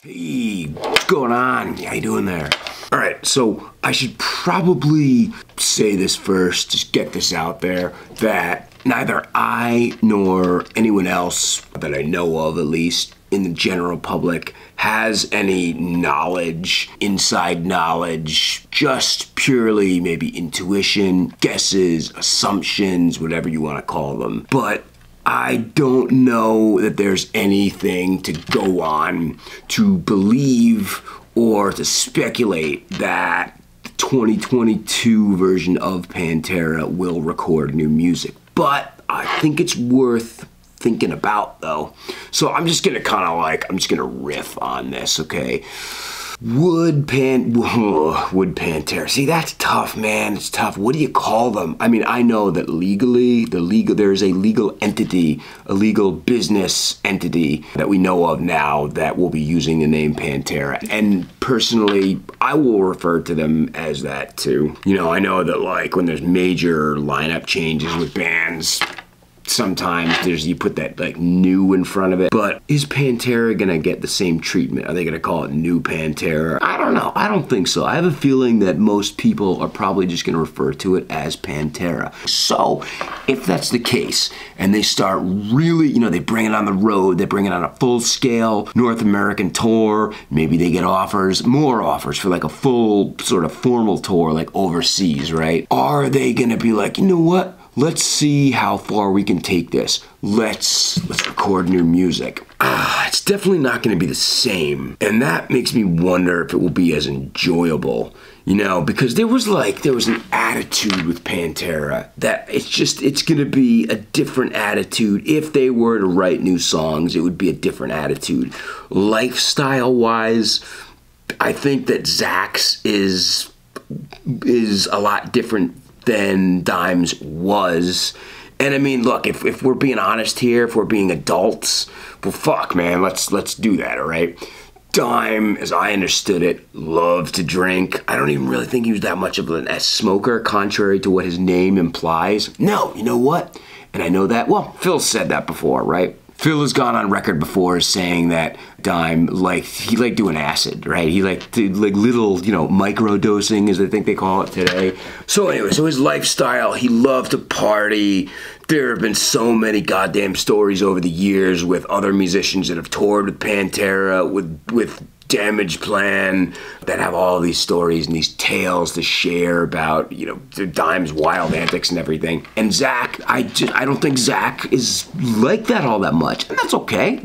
Hey, what's going on? How you doing there? All right, so I should probably say this first, just get this out there, that neither I nor anyone else that I know of, at least in the general public, has any knowledge, inside knowledge, just purely maybe intuition, guesses, assumptions, whatever you want to call them. But I don't know that there's anything to go on to believe or to speculate that the 2022 version of Pantera will record new music. But I think it's worth thinking about, though. So I'm just gonna I'm just gonna riff on this, okay? Would Pantera, see, that's tough, man, it's tough. What do you call them? I mean, I know that legally, there's a legal entity, a legal business entity that we know of now that will be using the name Pantera. And personally, I will refer to them as that too. You know, I know that like when there's major lineup changes with bands, sometimes you put that like new in front of it. But is Pantera gonna get the same treatment? Are they gonna call it New Pantera? I don't know. I don't think so. I have a feeling that most people are probably just gonna refer to it as Pantera. So if that's the case, and they start really, you know, they bring it on the road, they bring it on a full scale North American tour, maybe they get more offers for like a full sort of formal tour like overseas, right? Are they gonna be like, you know what? Let's see how far we can take this. Let's record new music. It's definitely not gonna be the same. And that makes me wonder if it will be as enjoyable, you know, because there was an attitude with Pantera that it's gonna be a different attitude. If they were to write new songs, it would be a different attitude. Lifestyle-wise, I think that Zakk's is a lot different than Dime's was. And I mean, look, if we're being honest here, if we're being adults, well, fuck, man, let's do that, all right? Dime, as I understood it, loved to drink. I don't even really think he was that much of a smoker, contrary to what his name implies. No, you know what? And I know that, well, Phil said that before, right? Phil has gone on record before saying that Dime he liked doing acid, right? He liked little, you know, micro dosing, as I think they call it today. So anyway, so his lifestyle, he loved to party. There have been so many goddamn stories over the years with other musicians that have toured with Pantera, with Damage Plan, that have all these stories and these tales to share about, you know, Dime's wild antics and everything. And Zakk, I don't think Zakk is like that all that much. And that's okay.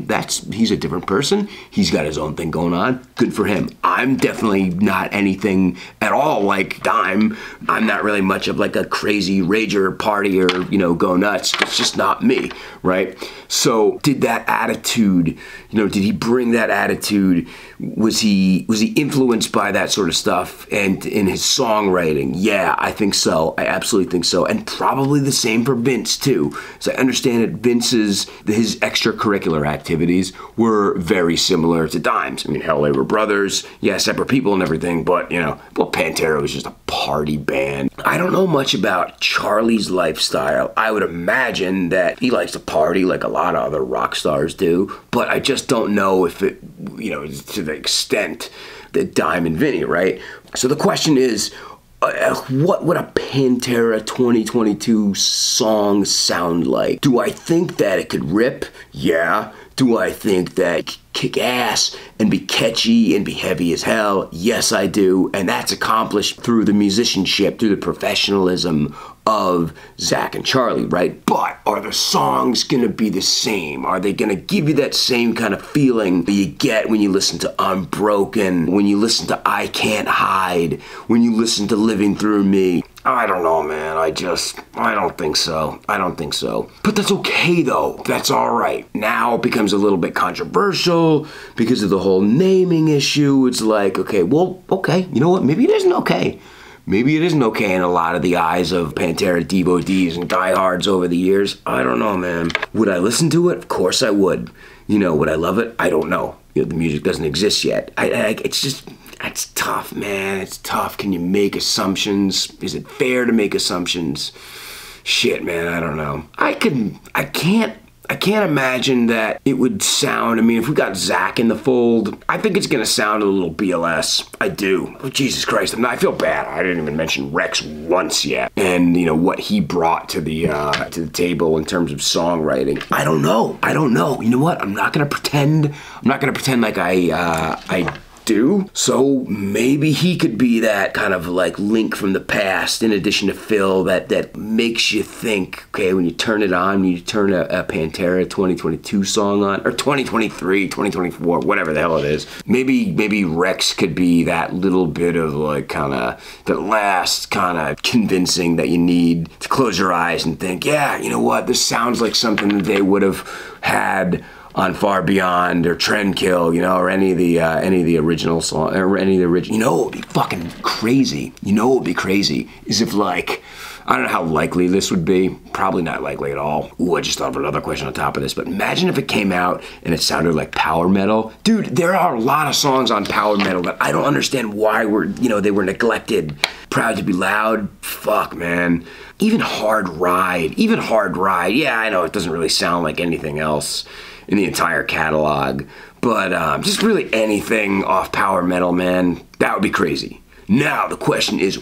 He's a different person. He's got his own thing going on. Good for him. I'm definitely not anything at all like Dime. I'm not really much of like a crazy rager, partier, you know, go nuts. It's just not me, right? So did that attitude, you know, did he bring that attitude? Was he influenced by that sort of stuff and in his songwriting? Yeah, I think so. I absolutely think so. And probably the same for Vince too. So I understand that his extracurricular activities were very similar to Dime's. I mean, hell, they were brothers, yeah, separate people and everything, but you know, well, Pantera was just a party band. I don't know much about Charlie's lifestyle. I would imagine that he likes to party like a lot of other rock stars do, but I just don't know if it, you know, to the extent that Dime and Vinny, right? So the question is, what would a Pantera 2022 song sound like? Do I think that it could rip? Yeah. Do I think that it could kick ass and be catchy and be heavy as hell? Yes, I do. And that's accomplished through the musicianship, through the professionalism of Zakk and Charlie, right? But are the songs gonna be the same? Are they gonna give you that same kind of feeling that you get when you listen to Unbroken, when you listen to I Can't Hide, when you listen to Living Through Me? I don't know, man. I don't think so. I don't think so. But that's okay, though. That's all right. Now it becomes a little bit controversial because of the whole naming issue. It's like, okay, well, okay. You know what? Maybe it isn't okay. Maybe it isn't okay in a lot of the eyes of Pantera devotees and diehards over the years. I don't know, man. Would I listen to it? Of course I would. You know, would I love it? I don't know. You know, the music doesn't exist yet. It's tough, man. It's tough. Can you make assumptions? Is it fair to make assumptions? Shit, man, I don't know. I I can't imagine that it would sound, I mean, if we got Zakk in the fold, I think it's gonna sound a little BLS. I do. Oh, Jesus Christ, I feel bad. I didn't even mention Rex once yet. And, you know, what he brought to the table in terms of songwriting. I don't know. You know what? I'm not gonna pretend like I do. So maybe he could be that kind of like link from the past in addition to Phil that makes you think, okay, when you turn it on, when you turn a Pantera 2022 song on, or 2023, 2024, whatever the hell it is. Maybe Rex could be that little bit of like kind of, the last kind of convincing that you need to close your eyes and think, yeah, you know what, this sounds like something that they would have had on Far Beyond or Trendkill, you know, or any of the original song, or any of the original. You know what would be fucking crazy? You know what would be crazy is if, like, I don't know how likely this would be. Probably not likely at all. Ooh, I just thought of another question on top of this. But imagine if it came out and it sounded like power metal. Dude, there are a lot of songs on power metal that I don't understand why they were neglected. Proud to Be Loud. Fuck, man. Even Hard Ride. Yeah, I know it doesn't really sound like anything else in the entire catalog, but just really anything off power metal, man, that would be crazy. Now the question is,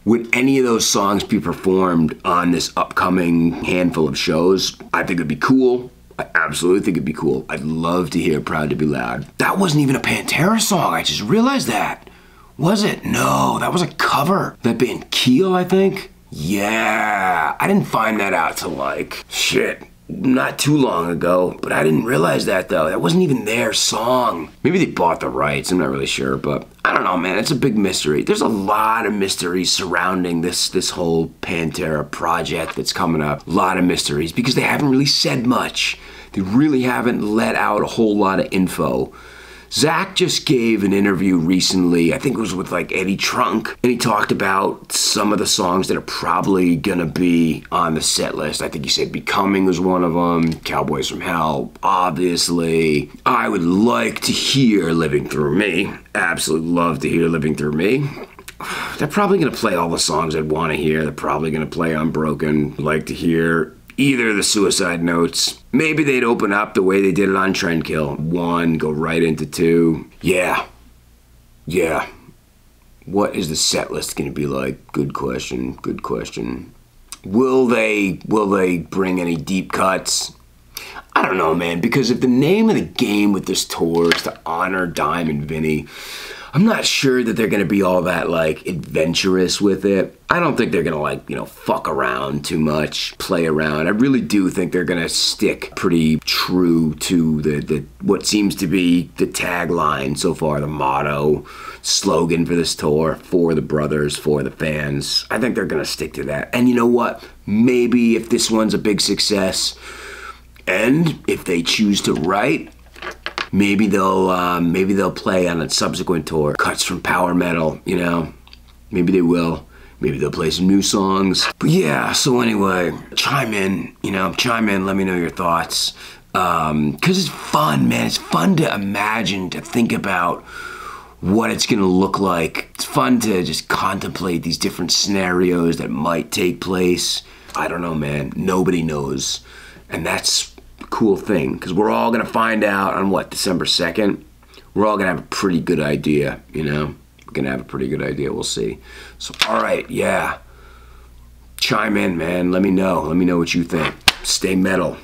would any of those songs be performed on this upcoming handful of shows? I think it'd be cool. I absolutely think it'd be cool. I'd love to hear Proud to Be Loud. That wasn't even a Pantera song, I just realized that. Was it? No, that was a cover. That band Keel, I think? Yeah, I didn't find that out till like, shit, not too long ago, but I didn't realize that though. That wasn't even their song. Maybe they bought the rights, I'm not really sure, but I don't know, man, it's a big mystery. There's a lot of mysteries surrounding this whole Pantera project that's coming up. A lot of mysteries because they haven't really said much. They really haven't let out a whole lot of info. Zakk just gave an interview recently, I think it was with like Eddie Trunk, and he talked about some of the songs that are probably gonna be on the set list. I think he said Becoming was one of them, Cowboys from Hell, obviously. I would like to hear Living Through Me. Absolutely love to hear Living Through Me. They're probably gonna play all the songs I'd wanna hear. They're probably gonna play Unbroken. Like to hear either of the Suicide Notes. Maybe they'd open up the way they did it on Trendkill. 1, go right into 2. Yeah. What is the set list gonna be like? Good question. Will they bring any deep cuts? I don't know, man, because if the name of the game with this tour is to honor Dime and Vinny, I'm not sure that they're gonna be all that like adventurous with it. I don't think they're gonna like, you know, fuck around too much, play around. I really do think they're gonna stick pretty true to the what seems to be the tagline so far, the motto, slogan for this tour, for the brothers, for the fans. I think they're gonna stick to that. And you know what? Maybe if this one's a big success, and if they choose to write, maybe they'll play on a subsequent tour cuts from power metal, you know. Maybe they will. Maybe they'll play some new songs. But yeah, so anyway, chime in, let me know your thoughts. Cause it's fun, man. It's fun to imagine, to think about what it's gonna look like. It's fun to just contemplate these different scenarios that might take place. I don't know, man. Nobody knows. And that's cool thing, because we're all gonna find out on what, December 2nd. We're all gonna have a pretty good idea, you know. We're gonna have a pretty good idea. We'll see. So all right, yeah, chime in, man. Let me know what you think. Stay metal.